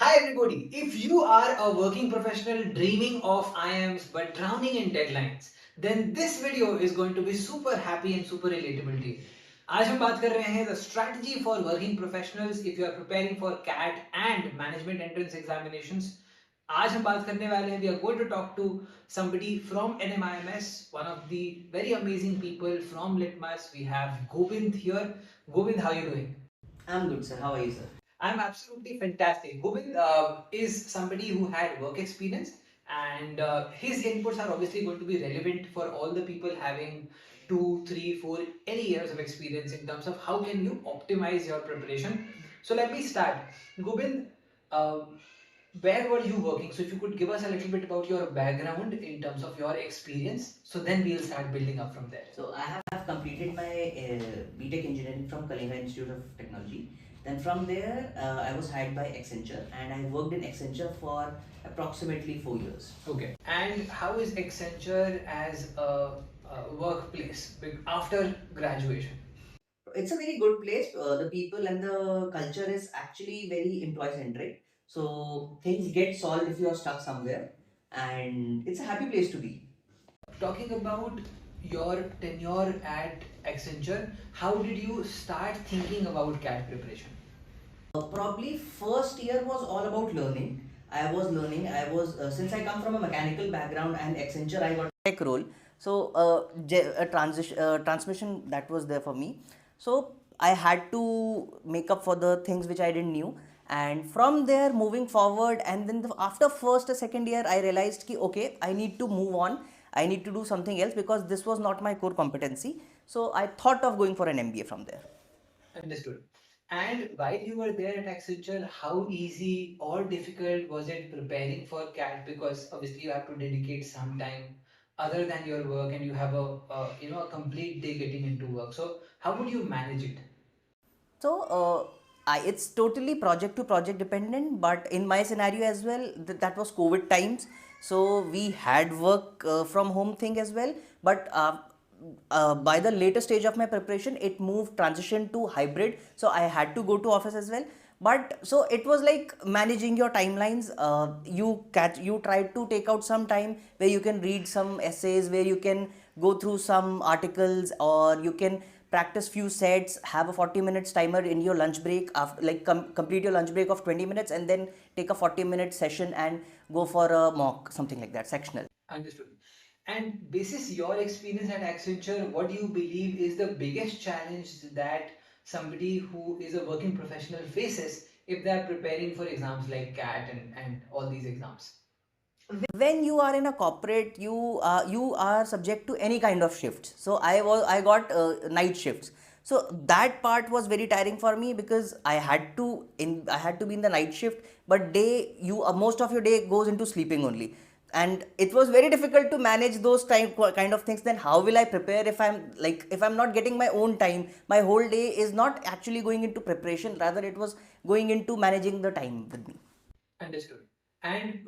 Hi everybody. If you are a working professional dreaming of IIMs but drowning in deadlines, then this video is going to be super happy and super relatable to you. आज हम बात कर रहे हैं the strategy for working professionals if you are preparing for CAT and management entrance examinations. आज हम बात करने वाले हैं we are going to talk to somebody from NMIMS, one of the very amazing people from Litmus. We have Govind here. Govind, how are you doing? I'm good, sir. How are you, sir? I'm absolutely fantastic. Govind is somebody who had work experience, and his inputs are obviously going to be relevant for all the people having 2, 3, 4, any years of experience in terms of how can you optimize your preparation. So let me start. Govind, where were you working? So if you could give us a little bit about your background in terms of your experience, so then we'll start building up from there. So I have completed my BTech engineering from Kalinga Institute of Technology. Then from there, I was hired by Accenture, and I worked in Accenture for approximately 4 years. Okay. And how is Accenture as a workplace after graduation? It's a very good place. The people and the culture is actually very employee centric. So things get solved if you are stuck somewhere, and it's a happy place to be. Talking about your tenure at Accenture, how did you start thinking about CAT preparation? Probably first year was all about learning. I was learning. I was since I come from a mechanical background and Accenture, I got tech role. So a transition transmission that was there for me. So I had to make up for the things which I didn't knew. And from there, moving forward, and then after first or second year, I realized ki okay, I need to move on. I need to do something else because this was not my core competency. So I thought of going for an MBA from there. Understood. And while you were there at Accenture, how easy or difficult was it preparing for CAT? Because obviously you have to dedicate some time other than your work, and you have a complete day getting into work. So how would you manage it? So it's totally project to project dependent, but in my scenario as well, that was COVID times. So we had work from home thing as well, but by the later stage of my preparation, it moved transition to hybrid. So I had to go to office as well. But so it was like managing your timelines. You try to take out some time where you can read some essays, where you can go through some articles, or you can practice few sets, have a 40 minutes timer in your lunch break, after like complete your lunch break of 20 minutes, and then take a 40-minute session and go for a mock, something like that, sectional. Understood. And basis your experience at Accenture, what do you believe is the biggest challenge that somebody who is a working professional faces if they are preparing for exams like CAT and all these exams? When you are in a corporate, you are subject to any kind of shift. So I got night shifts. So that part was very tiring for me because I had to be in the night shift, but day you most of your day goes into sleeping only, and it was very difficult to manage those kind of things. Then how will I prepare if I'm not getting my own time? My whole day is not actually going into preparation, rather it was going into managing the time with me. Understood. And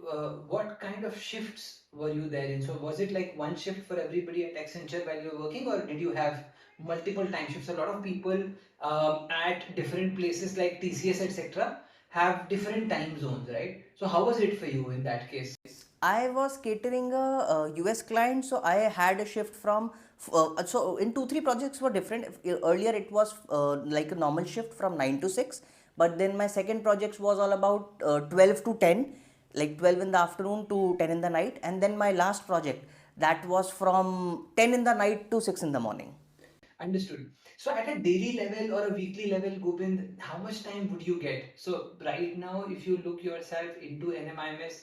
what kind of shifts were you there in? So was it like one shift for everybody at Accenture while you were working, or did you have multiple time shifts? A lot of people at different places like TCS, etc., have different time zones, right? So how was it for you in that case? I was catering a US client, so I had a shift from. So in 2 3 projects were different. Earlier it was like a normal shift from 9 to 6, but then my second project was all about 12 to 10, like 12 in the afternoon to 10 in the night, and then my last project that was from 10 in the night to 6 in the morning. Understood. So at a daily level or a weekly level, Govind, how much time would you get? So right now, if you look yourself into NMIMS,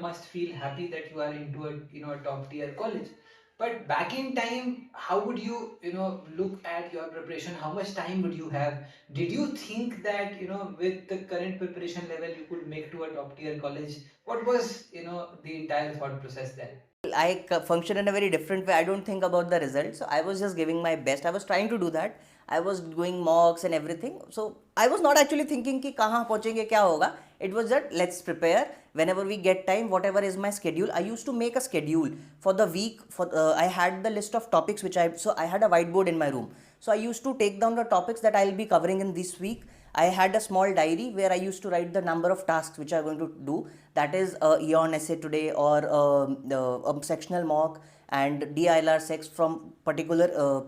must feel happy that you are into a top tier college. But back in time, how would you, look at your preparation? How much time would you have? Did you think that, with the current preparation level, you could make to a top tier college? What was, the entire thought process then? Function in a very different way. I don't think about the results. So I was just giving my best. I was trying to do that. I was doing mocks and everything. So I was not actually thinking कि कहाँ पहुँचेंगे क्या होगा. It was that let's prepare whenever we get time. Whatever is my schedule, I used to make a schedule for the week. I had the list of topics which I had a whiteboard in my room. So I used to take down the topics that I'll be covering in this week. I had a small diary where I used to write the number of tasks which I'm going to do. That is a EON essay today, or a sectional mock and DILR sex from particular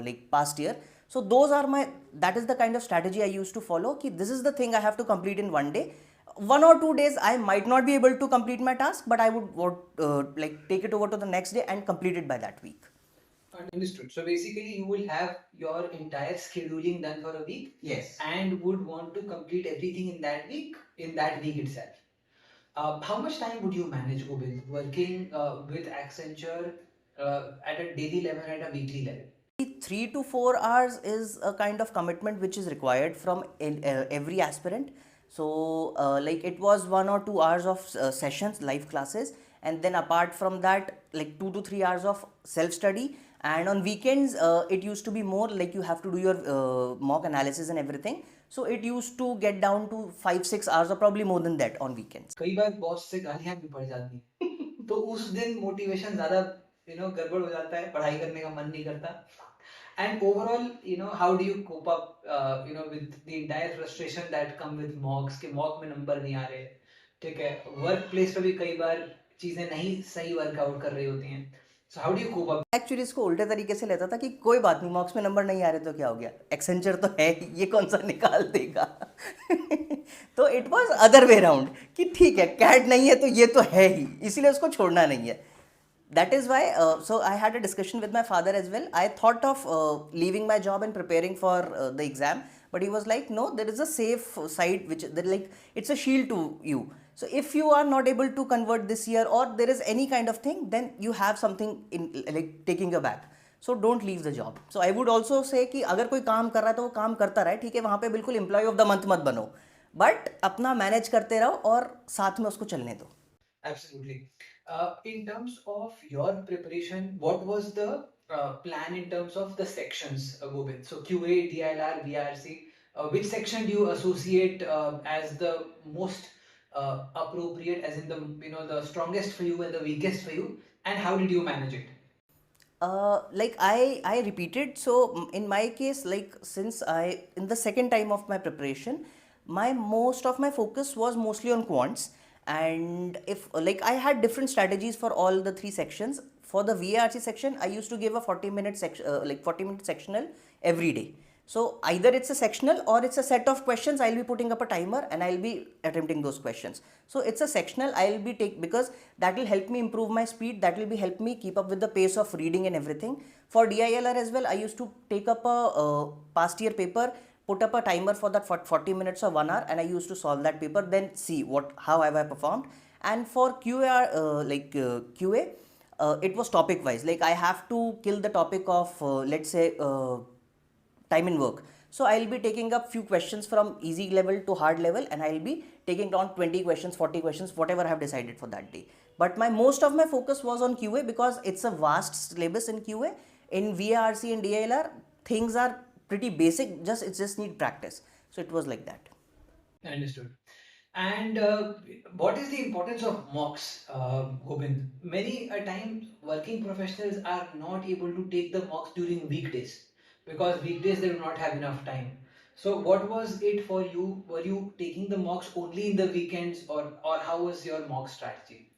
like past year. So those are my, that is the kind of strategy I used to follow. Ki this is the thing I have to complete in one day. 1 or 2 days I might not be able to complete my task, but I would like take it over to the next day and complete it by that week. Understood. So basically, you will have your entire scheduling done for a week. Yes. And would want to complete everything in that week itself. How much time would you manage, Gobind, working with Accenture at a daily level, at a weekly level? 3 to 4 hours is a kind of commitment which is required from every aspirant. So like it was 1 or 2 hours of sessions, live classes, and then apart from that, like 2 to 3 hours of self study. And on weekends it used to be more like you have to do your mock analysis and everything. So it used to get down to 5-6 hours or probably more than that on weekends. कई बार boss से गालियां भी पड़ जाती हैं तो उस दिन मोटिवेशन ज्यादा गड़बड़ हो जाता है, पढ़ाई करने का मन नहीं करता. And overall, how do you cope up, with the entire frustration that come with mocks कि mock में नंबर नहीं आ रहे, ठीक है, वर्क प्लेस पे भी कई बार चीजें नहीं सही वर्कआउट कर रही होती हैं. So how do you cope up? Actually इसको उल्टे तरीके से लेता था कि कोई बात नहीं, मॉक्स में नंबर नहीं आ रहे तो क्या हो गया, एक्सेंचर तो है ही, ये कौन सा निकाल देगा. तो it was other way round कि ठीक है, कैट नहीं है तो ये तो है ही, इसीलिए उसको छोड़ना नहीं है. That is why, so I had a discussion with my father as well. I thought of leaving my job and preparing for the exam, but he was like, no, there is a safe side which, like, it's a shield to you. So if you are not able to convert this year, or there is any kind of thing, then you have something in like taking you back. So don't leave the job. So I would also say कि अगर कोई काम कर रहा है तो वो काम करता रहे, ठीक है, वहाँ पे बिल्कुल एम्प्लॉय ऑफ द मंथ मत बनो, बट अपना मैनेज करते रहो और साथ में उसको चलने दो. Absolutely. In terms of your preparation, what was the plan in terms of the sections, Gobind? So QA, DLR, VRC. Which section do you associate as the most appropriate, as in the strongest for you and the weakest for you, and how did you manage it? Like I repeated. So in my case, like since I in the second time of my preparation, my most of my focus was mostly on quants. And if like I had different strategies for all the three sections. For the VARC section, I used to give a 40-minute like 40-minute sectional every day. So either it's a sectional or it's a set of questions. I'll be putting up a timer and I'll be attempting those questions. So it's a sectional. I'll be because that will help me improve my speed. That will be help me keep up with the pace of reading and everything. For DILR as well, I used to take up a past year paper, put up a timer for that for 40 minutes or 1 hour, and I used to solve that paper, then see how have I performed. And for QA, it was topic wise. Like I have to kill the topic of let's say time in work. So I'll be taking up few questions from easy level to hard level, and I'll be taking down 20 questions, 40 questions, whatever I have decided for that day. But most of my focus was on QA because it's a vast syllabus in QA. In VARC and DILR, things are pretty basic, it just need practice. So it was like that. Understood. And what is the importance of mocks, Gobind? Many a time working professionals are not able to take the mocks during weekdays because weekdays they do not have enough time. So what was it for you? Were you taking the mocks only in the weekends, or how was your mock strategy?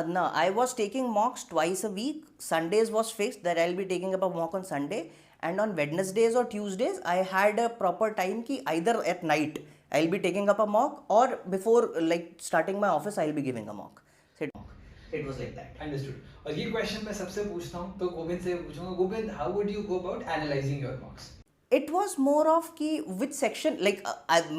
No, I was taking mocks twice a week. Sundays was fixed that I'll be taking up a mock on Sunday, and on Wednesdays or Tuesdays I had a proper time ki either at night I'll be taking up a mock, or before like starting my office I'll be giving a mock. So it was like that. Understood. और ये question मैं सबसे पूछता हूँ तो गोविंद से पूछूंगा, Govind, how would you go about analyzing your mocks? It was more of ki which section, like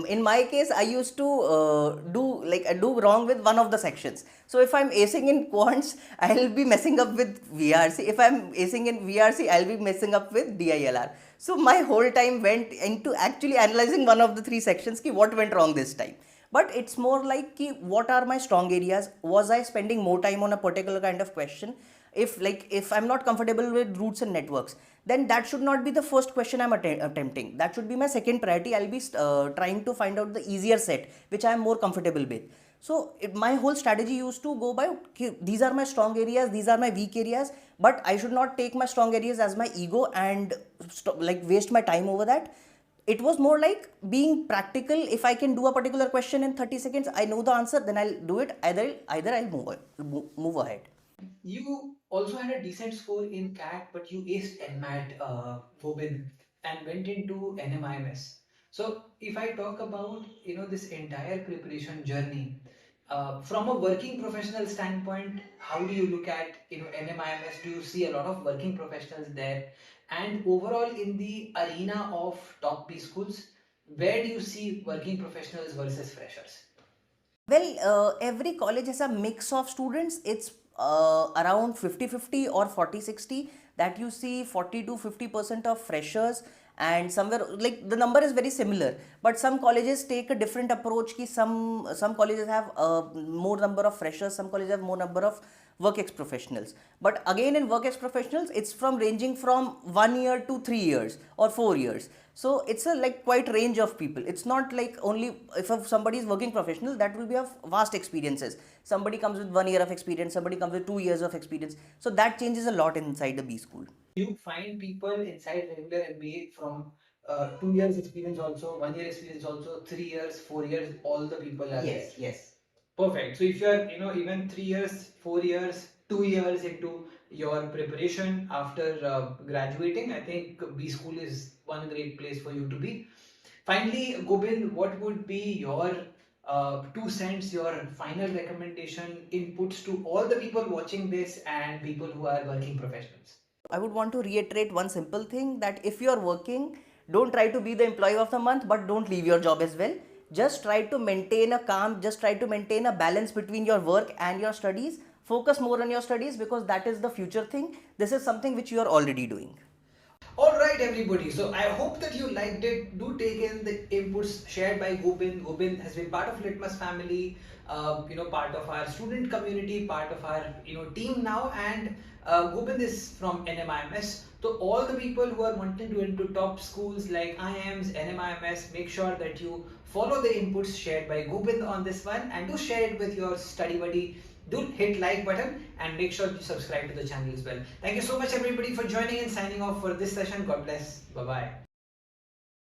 in my case I used to do wrong with one of the sections. So if I'm acing in quants, I'll be messing up with VRC. If I'm acing in VRC, I'll be messing up with DILR. So my whole time went into actually analyzing one of the three sections ki what went wrong this time. But it's more like ki what are my strong areas? Was I spending more time on a particular kind of question? If I'm not comfortable with roots and networks, then that should not be the first question I'm attempting. That should be my second priority. I'll be trying to find out the easier set which I'm more comfortable with. So my whole strategy used to go by, okay, these are my strong areas, these are my weak areas, but I should not take my strong areas as my ego and waste my time over that. it was more like being practical. If I can do a particular question in 30 seconds, I know the answer, then I'll do it. Either I'll move ahead. You also had a decent score in CAT, but you aced NMAT, Gobind, and went into NMIMS. So if I talk about this entire preparation journey, from a working professional standpoint, how do you look at NMIMS? Do you see a lot of working professionals there? And overall, in the arena of top B schools, where do you see working professionals versus freshers? Well, every college has a mix of students. It's around 50-50 or 40-60 that you see 40 to 50% of freshers, and somewhere like the number is very similar. But some colleges take a different approach. Ki some colleges have more number of freshers, some colleges have more number of work ex professionals. But again, in work ex professionals, it's from ranging from 1 year to 3 years or 4 years. So it's a like quite range of people. It's not like only if somebody is working professional, that will be of vast experiences. Somebody comes with 1 year of experience, somebody comes with 2 years of experience. So that changes a lot inside the B school. You find people inside regular MBA from 2 years experience also, 1 year experience also, 3 years, 4 years, all the people are there. Yes. Perfect. So if you are, even 3 years, 4 years, 2 years into your preparation after graduating, I think B school is one great place for you to be. Finally, Gobind, what would be your 2 cents, your final recommendation, inputs to all the people watching this and people who are working professionals? I would want to reiterate one simple thing, that if you are working, don't try to be the employee of the month, but don't leave your job as well. Just try to maintain a calm, just try to maintain a balance between your work and your studies. Focus more on your studies because that is the future thing. This is something which you are already doing. Alright everybody, so I hope that you liked it. Do take in the inputs shared by Gobind. Gobind has been part of Litmus family, part of our student community, part of our team now, and Gobind is from NMIMS. So all the people who are wanting to into top schools like IIMs, NMIMS, make sure that you follow the inputs shared by Gobind on this one, and do share it with your study buddy. Do hit like button and make sure to subscribe to the channel as well. Thank you so much everybody for joining and signing off for this session. God bless. Bye bye.